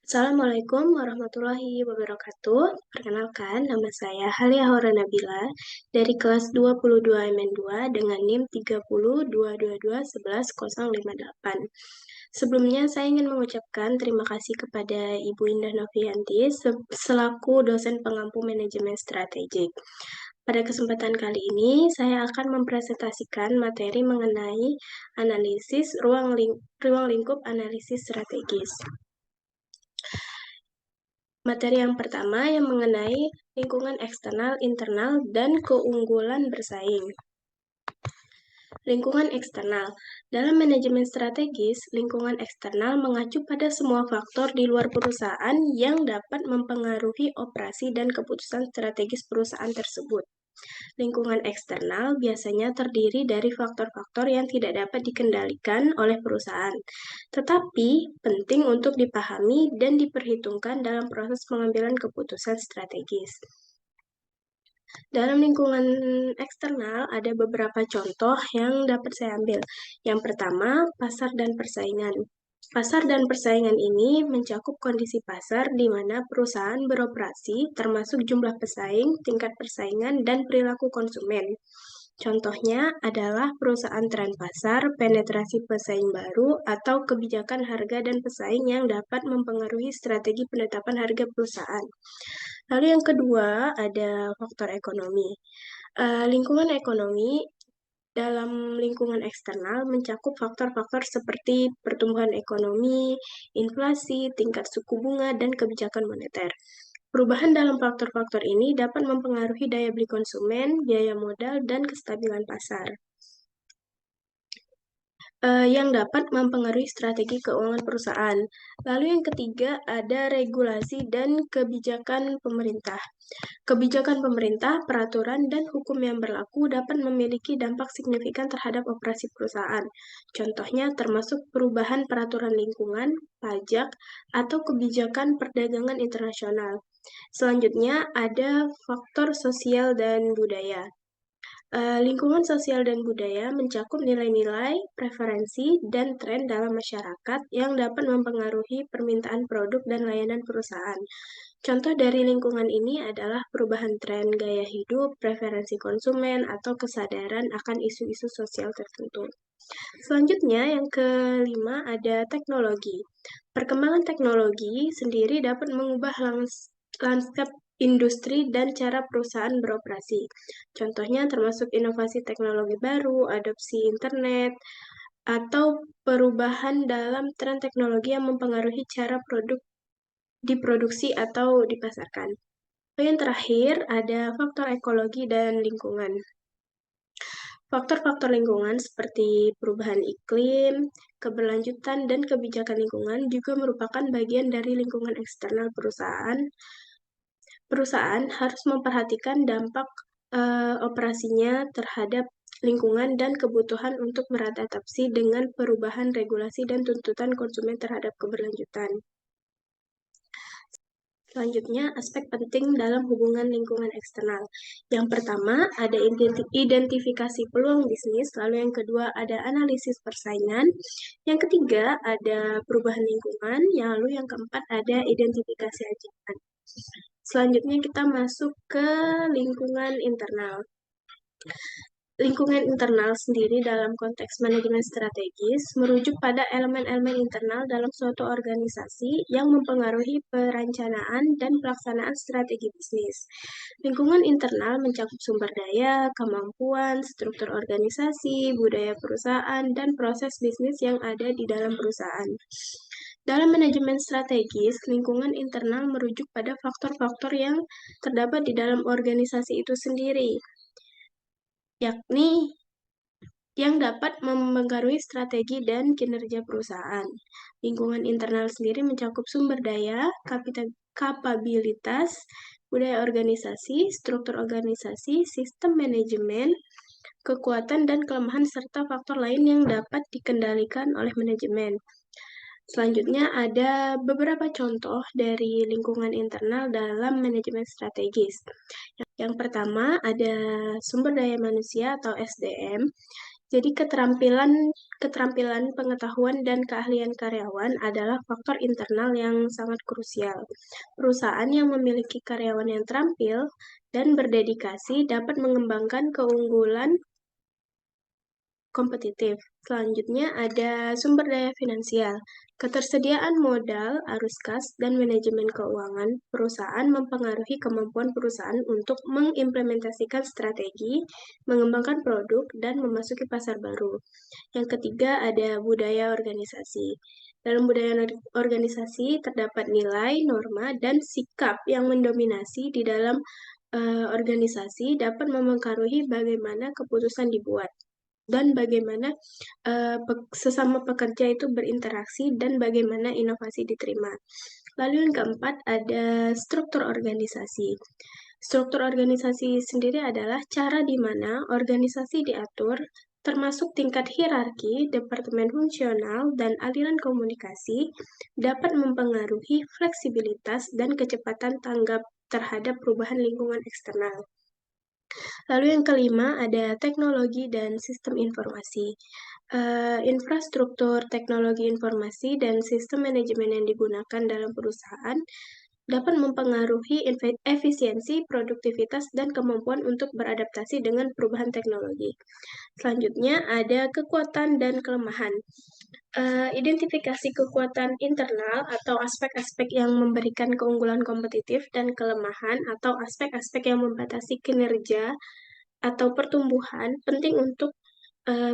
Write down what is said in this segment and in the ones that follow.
Assalamualaikum warahmatullahi wabarakatuh. Perkenalkan, nama saya Halia Haura Nabila dari kelas 22 MN2 dengan NIM 3022211058. Sebelumnya, saya ingin mengucapkan terima kasih kepada Ibu Indah Novianti selaku dosen pengampu manajemen strategik. Pada kesempatan kali ini, saya akan mempresentasikan materi mengenai analisis ruang lingkup analisis strategis. Materi yang pertama yang mengenai lingkungan eksternal, internal, dan keunggulan bersaing. Lingkungan eksternal. Dalam manajemen strategis, lingkungan eksternal mengacu pada semua faktor di luar perusahaan yang dapat mempengaruhi operasi dan keputusan strategis perusahaan tersebut. Lingkungan eksternal biasanya terdiri dari faktor-faktor yang tidak dapat dikendalikan oleh perusahaan, tetapi penting untuk dipahami dan diperhitungkan dalam proses pengambilan keputusan strategis. Dalam lingkungan eksternal ada beberapa contoh yang dapat saya ambil. Yang pertama, pasar dan persaingan. Pasar dan persaingan ini mencakup kondisi pasar di mana perusahaan beroperasi, termasuk jumlah pesaing, tingkat persaingan, dan perilaku konsumen. Contohnya adalah perusahaan tren pasar, penetrasi pesaing baru, atau kebijakan harga dan pesaing yang dapat mempengaruhi strategi penetapan harga perusahaan. Lalu yang kedua ada faktor ekonomi. Lingkungan ekonomi dalam lingkungan eksternal mencakup faktor-faktor seperti pertumbuhan ekonomi, inflasi, tingkat suku bunga, dan kebijakan moneter. Perubahan dalam faktor-faktor ini dapat mempengaruhi daya beli konsumen, biaya modal, dan kestabilan pasar. Yang dapat mempengaruhi strategi keuangan perusahaan. Lalu yang ketiga ada regulasi dan kebijakan pemerintah. Kebijakan pemerintah, peraturan, dan hukum yang berlaku dapat memiliki dampak signifikan terhadap operasi perusahaan. Contohnya termasuk perubahan peraturan lingkungan, pajak, atau kebijakan perdagangan internasional. Selanjutnya ada faktor sosial dan budaya. Lingkungan sosial dan budaya mencakup nilai-nilai, preferensi, dan tren dalam masyarakat yang dapat mempengaruhi permintaan produk dan layanan perusahaan. Contoh dari lingkungan ini adalah perubahan tren gaya hidup, preferensi konsumen, atau kesadaran akan isu-isu sosial tertentu. Selanjutnya, yang kelima ada teknologi. Perkembangan teknologi sendiri dapat mengubah lanskap industri dan cara perusahaan beroperasi. Contohnya termasuk inovasi teknologi baru, adopsi internet, atau perubahan dalam tren teknologi yang mempengaruhi cara produk diproduksi atau dipasarkan. Yang terakhir ada faktor ekologi dan lingkungan. Faktor-faktor lingkungan seperti perubahan iklim, keberlanjutan, dan kebijakan lingkungan juga merupakan bagian dari lingkungan eksternal perusahaan. Perusahaan harus memperhatikan dampak operasinya terhadap lingkungan dan kebutuhan untuk beradaptasi dengan perubahan regulasi dan tuntutan konsumen terhadap keberlanjutan. Selanjutnya, aspek penting dalam hubungan lingkungan eksternal. Yang pertama, ada identifikasi peluang bisnis, lalu yang kedua ada analisis persaingan, yang ketiga ada perubahan lingkungan, lalu yang keempat ada identifikasi ancaman. Selanjutnya kita masuk ke lingkungan internal. Lingkungan internal sendiri dalam konteks manajemen strategis merujuk pada elemen-elemen internal dalam suatu organisasi yang mempengaruhi perencanaan dan pelaksanaan strategi bisnis. Lingkungan internal mencakup sumber daya, kemampuan, struktur organisasi, budaya perusahaan, dan proses bisnis yang ada di dalam perusahaan. Dalam manajemen strategis, lingkungan internal merujuk pada faktor-faktor yang terdapat di dalam organisasi itu sendiri, yakni yang dapat mempengaruhi strategi dan kinerja perusahaan. Lingkungan internal sendiri mencakup sumber daya, kapabilitas, budaya organisasi, struktur organisasi, sistem manajemen, kekuatan dan kelemahan, serta faktor lain yang dapat dikendalikan oleh manajemen. Selanjutnya ada beberapa contoh dari lingkungan internal dalam manajemen strategis. Yang pertama ada sumber daya manusia atau SDM. Jadi keterampilan, pengetahuan, dan keahlian karyawan adalah faktor internal yang sangat krusial. Perusahaan yang memiliki karyawan yang terampil dan berdedikasi dapat mengembangkan keunggulan kompetitif. Selanjutnya ada sumber daya finansial. Ketersediaan modal, arus kas, dan manajemen keuangan perusahaan mempengaruhi kemampuan perusahaan untuk mengimplementasikan strategi, mengembangkan produk, dan memasuki pasar baru. Yang ketiga ada budaya organisasi. Dalam budaya organisasi terdapat nilai, norma, dan sikap yang mendominasi di dalam organisasi dapat mempengaruhi bagaimana keputusan dibuat dan bagaimana sesama pekerja itu berinteraksi dan bagaimana inovasi diterima. Lalu yang keempat ada struktur organisasi. Struktur organisasi sendiri adalah cara di mana organisasi diatur, termasuk tingkat hierarki, departemen fungsional, dan aliran komunikasi, dapat mempengaruhi fleksibilitas dan kecepatan tanggap terhadap perubahan lingkungan eksternal. Lalu yang kelima ada teknologi dan sistem informasi. Infrastruktur teknologi informasi dan sistem manajemen yang digunakan dalam perusahaan dapat mempengaruhi efisiensi, produktivitas, dan kemampuan untuk beradaptasi dengan perubahan teknologi. Selanjutnya ada kekuatan dan kelemahan. Identifikasi kekuatan internal atau aspek-aspek yang memberikan keunggulan kompetitif dan kelemahan atau aspek-aspek yang membatasi kinerja atau pertumbuhan penting untuk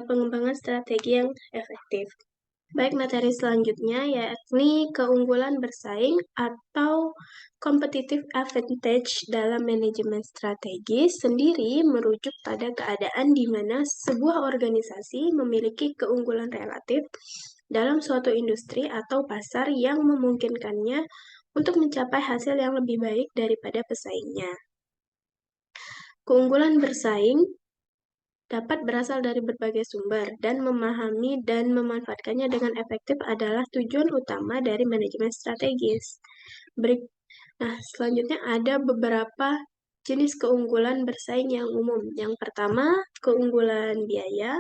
pengembangan strategi yang efektif. Baik, materi selanjutnya yakni keunggulan bersaing atau competitive advantage dalam manajemen strategi sendiri merujuk pada keadaan di mana sebuah organisasi memiliki keunggulan relatif dalam suatu industri atau pasar yang memungkinkannya untuk mencapai hasil yang lebih baik daripada pesaingnya. Keunggulan bersaing dapat berasal dari berbagai sumber, dan memahami dan memanfaatkannya dengan efektif adalah tujuan utama dari manajemen strategis. Nah, selanjutnya ada beberapa jenis keunggulan bersaing yang umum. Yang pertama, keunggulan biaya.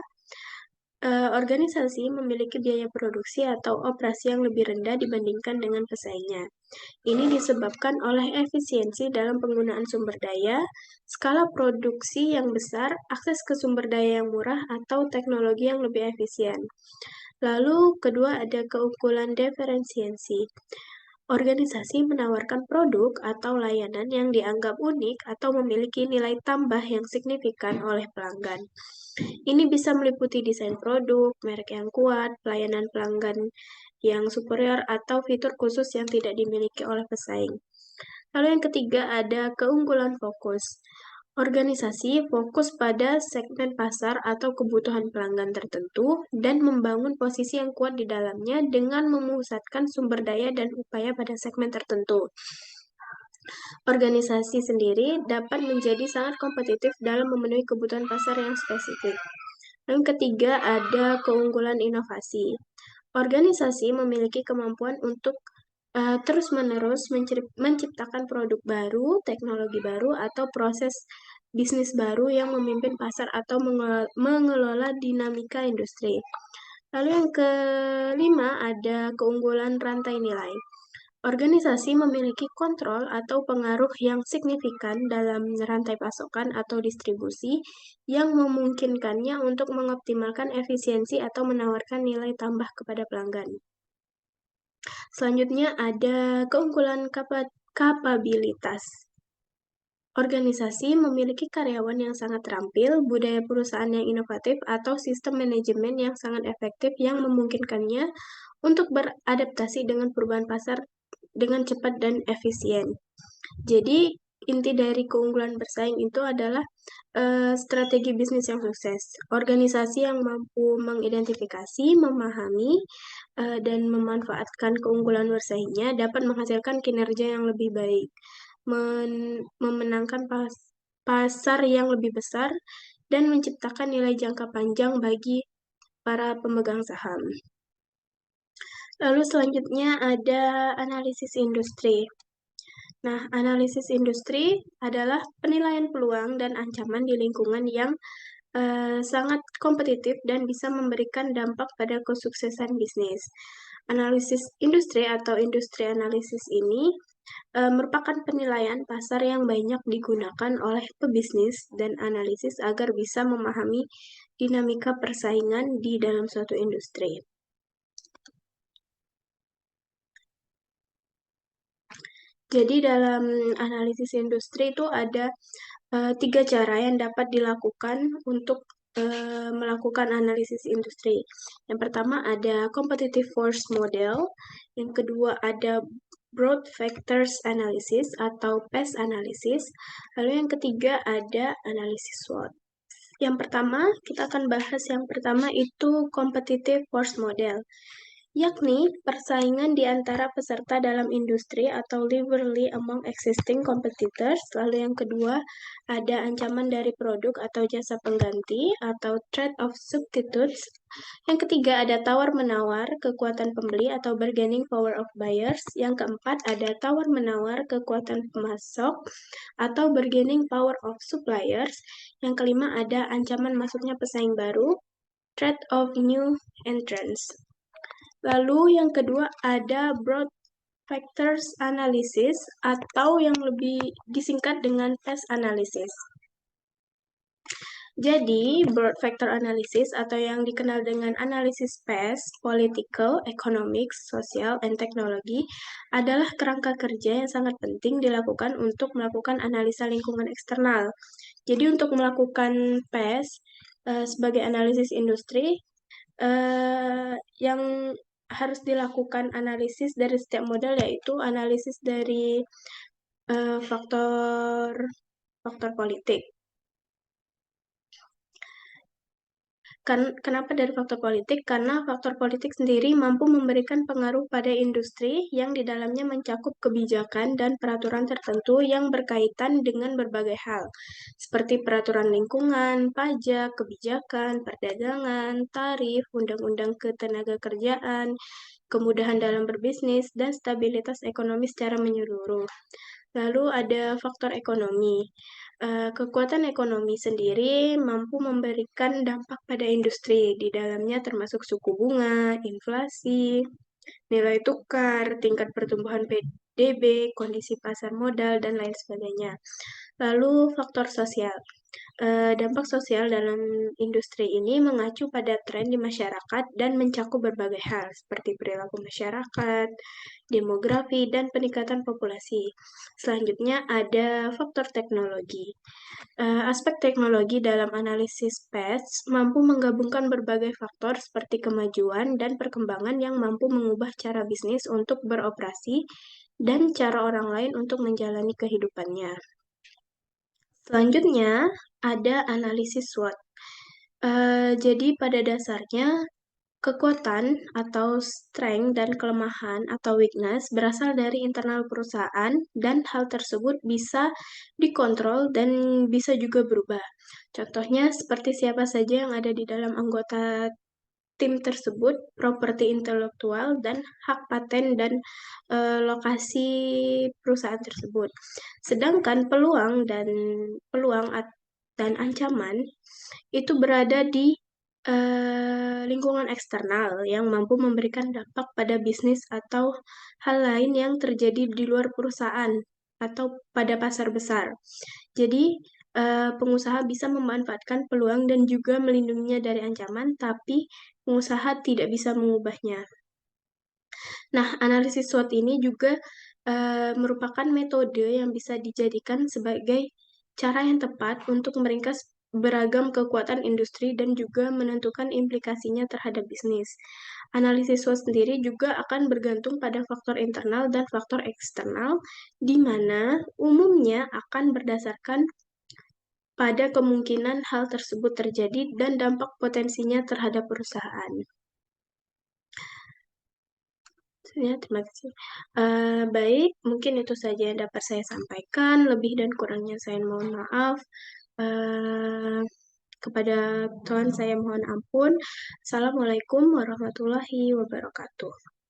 Organisasi memiliki biaya produksi atau operasi yang lebih rendah dibandingkan dengan pesaingnya. Ini disebabkan oleh efisiensi dalam penggunaan sumber daya, skala produksi yang besar, akses ke sumber daya yang murah, atau teknologi yang lebih efisien. Lalu, kedua ada keunggulan diferensiasi. Organisasi menawarkan produk atau layanan yang dianggap unik atau memiliki nilai tambah yang signifikan oleh pelanggan. Ini bisa meliputi desain produk, merek yang kuat, pelayanan pelanggan yang superior, atau fitur khusus yang tidak dimiliki oleh pesaing. Lalu yang ketiga ada keunggulan fokus. Organisasi fokus pada segmen pasar atau kebutuhan pelanggan tertentu dan membangun posisi yang kuat di dalamnya dengan memusatkan sumber daya dan upaya pada segmen tertentu. Organisasi sendiri dapat menjadi sangat kompetitif dalam memenuhi kebutuhan pasar yang spesifik. Yang ketiga ada keunggulan inovasi. Organisasi memiliki kemampuan untuk terus-menerus menciptakan produk baru, teknologi baru, atau proses bisnis baru yang memimpin pasar atau mengelola dinamika industri. Lalu yang kelima ada keunggulan rantai nilai. Organisasi memiliki kontrol atau pengaruh yang signifikan dalam rantai pasokan atau distribusi yang memungkinkannya untuk mengoptimalkan efisiensi atau menawarkan nilai tambah kepada pelanggan. Selanjutnya ada keunggulan kapabilitas. Organisasi memiliki karyawan yang sangat terampil, budaya perusahaan yang inovatif, atau sistem manajemen yang sangat efektif yang memungkinkannya untuk beradaptasi dengan perubahan pasar dengan cepat dan efisien. Jadi, inti dari keunggulan bersaing itu adalah strategi bisnis yang sukses. Organisasi yang mampu mengidentifikasi, memahami, dan memanfaatkan keunggulan bersaingnya dapat menghasilkan kinerja yang lebih baik, memenangkan pasar yang lebih besar, dan menciptakan nilai jangka panjang bagi para pemegang saham. Lalu selanjutnya ada analisis industri. Nah, analisis industri adalah penilaian peluang dan ancaman di lingkungan yang sangat kompetitif dan bisa memberikan dampak pada kesuksesan bisnis. Analisis industri atau industri analisis ini merupakan penilaian pasar yang banyak digunakan oleh pebisnis dan analisis agar bisa memahami dinamika persaingan di dalam suatu industri. Jadi dalam analisis industri itu ada tiga cara yang dapat dilakukan untuk melakukan analisis industri. Yang pertama ada competitive force model, yang kedua ada broad factors analysis atau PES analysis, lalu yang ketiga ada analisis SWOT. Yang pertama, kita akan bahas yang pertama itu competitive force model, yakni persaingan di antara peserta dalam industri atau rivalry among existing competitors. Lalu yang kedua, ada ancaman dari produk atau jasa pengganti atau threat of substitutes. Yang ketiga, ada tawar-menawar kekuatan pembeli atau bargaining power of buyers. Yang keempat, ada tawar-menawar kekuatan pemasok atau bargaining power of suppliers. Yang kelima, ada ancaman masuknya pesaing baru, threat of new entrants. Lalu yang kedua ada broad factors analysis atau yang lebih disingkat dengan PES analysis. Jadi, broad factor analysis atau yang dikenal dengan analisis PES, political, economics, social, and technology adalah kerangka kerja yang sangat penting dilakukan untuk melakukan analisa lingkungan eksternal. Jadi, untuk melakukan PES sebagai analisis industri, yang harus dilakukan analisis dari setiap modal yaitu analisis dari faktor politik. Kenapa dari faktor politik? Karena faktor politik sendiri mampu memberikan pengaruh pada industri yang di dalamnya mencakup kebijakan dan peraturan tertentu yang berkaitan dengan berbagai hal, seperti peraturan lingkungan, pajak, kebijakan, perdagangan, tarif, undang-undang ketenagakerjaan, kemudahan dalam berbisnis, dan stabilitas ekonomi secara menyeluruh. Lalu ada faktor ekonomi. Kekuatan ekonomi sendiri mampu memberikan dampak pada industri. Di dalamnya termasuk suku bunga, inflasi, nilai tukar, tingkat pertumbuhan PDB, kondisi pasar modal, dan lain sebagainya. Lalu faktor sosial. Dampak sosial dalam industri ini mengacu pada tren di masyarakat dan mencakup berbagai hal seperti perilaku masyarakat, demografi, dan peningkatan populasi. Selanjutnya ada faktor teknologi. Aspek teknologi dalam analisis PES mampu menggabungkan berbagai faktor seperti kemajuan dan perkembangan yang mampu mengubah cara bisnis untuk beroperasi dan cara orang lain untuk menjalani kehidupannya. Selanjutnya, ada analisis SWOT. Jadi pada dasarnya, kekuatan atau strength dan kelemahan atau weakness berasal dari internal perusahaan dan hal tersebut bisa dikontrol dan bisa juga berubah. Contohnya seperti siapa saja yang ada di dalam anggota tim tersebut, properti intelektual, dan hak paten dan lokasi perusahaan tersebut. Sedangkan peluang dan ancaman itu berada di lingkungan eksternal yang mampu memberikan dampak pada bisnis atau hal lain yang terjadi di luar perusahaan atau pada pasar besar. Jadi, pengusaha bisa memanfaatkan peluang dan juga melindunginya dari ancaman, tapi pengusaha tidak bisa mengubahnya. Nah, analisis SWOT ini juga merupakan metode yang bisa dijadikan sebagai cara yang tepat untuk meringkas beragam kekuatan industri dan juga menentukan implikasinya terhadap bisnis. Analisis SWOT sendiri juga akan bergantung pada faktor internal dan faktor eksternal, di mana umumnya akan berdasarkan pada kemungkinan hal tersebut terjadi dan dampak potensinya terhadap perusahaan. Ya, terima kasih. Baik, mungkin itu saja yang dapat saya sampaikan. Lebih dan kurangnya saya mohon maaf. Eh, kepada Tuhan saya mohon ampun. Assalamualaikum warahmatullahi wabarakatuh.